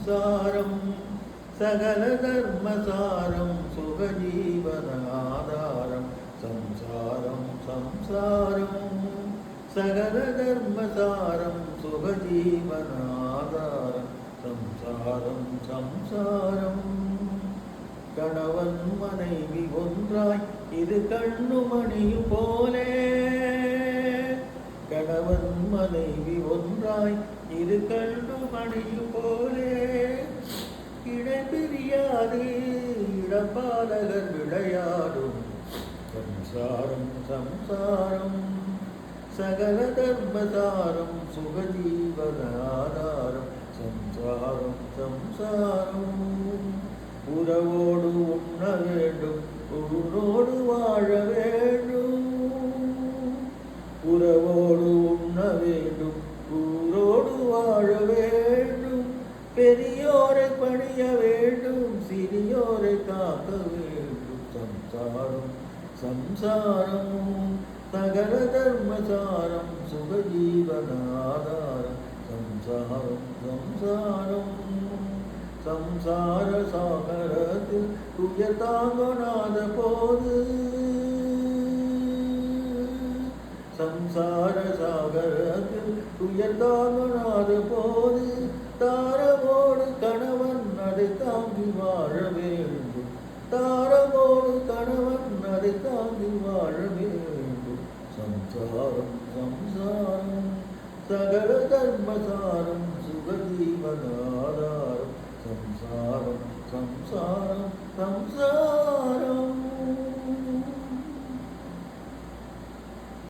സംസാരം സകലധർമ്മസാരം സുഖജീവനാധാരം സംസാരം സംസാരം സകലധർമ്മസാരം സുഖജീവനാധാരം സംസാരം സംസാരം കണവൻ മனைவி ഒന്നായി ഇത് കണ്ണുമണിയു പോലെ കണവൻ മனைவி ഒന്നായി ഇത് കണ്ണുമണിയു പോലെ ഇടപിരിയാതെ ഇടപാലകർ വിളയാടും സംസാരം സംസാരം സകലധർമ്മസാരം സുഖജീവനാധാരം സംസാരം സംസാരം உறவோடு உண்ண வேண்டும் உன்னோடு வாழ வேண்டும் உறவோடு உண்ண வேண்டும் ஊரோடு வாழ வேண்டும் பெரியோரை பணிய வேண்டும் சிறியோரை காக்க வேண்டும் சம்சாரம் சம்சாரம் சகல தர்மசாரம் சுகஜீவனாதாரம் சம்சாரம் சம்சாரம் സംസാര സാഗരത്തിൽ തുയർത്താങ്ങാതെ പോത് സംസാര സാഗരത്തിൽ തുയർത്താങ്ങാതെ പോത് താരമോട് കണവൻ அதை தாங்கி வாழ வேண்டும் தாரமோடு கணவன் அதை தாங்கி வாழ வேண்டும் സംസാരം സംസാരം സകല ധർമ്മസാരം സുഖജീവനാധാരം സംസാരം സംസാരം സംസാരം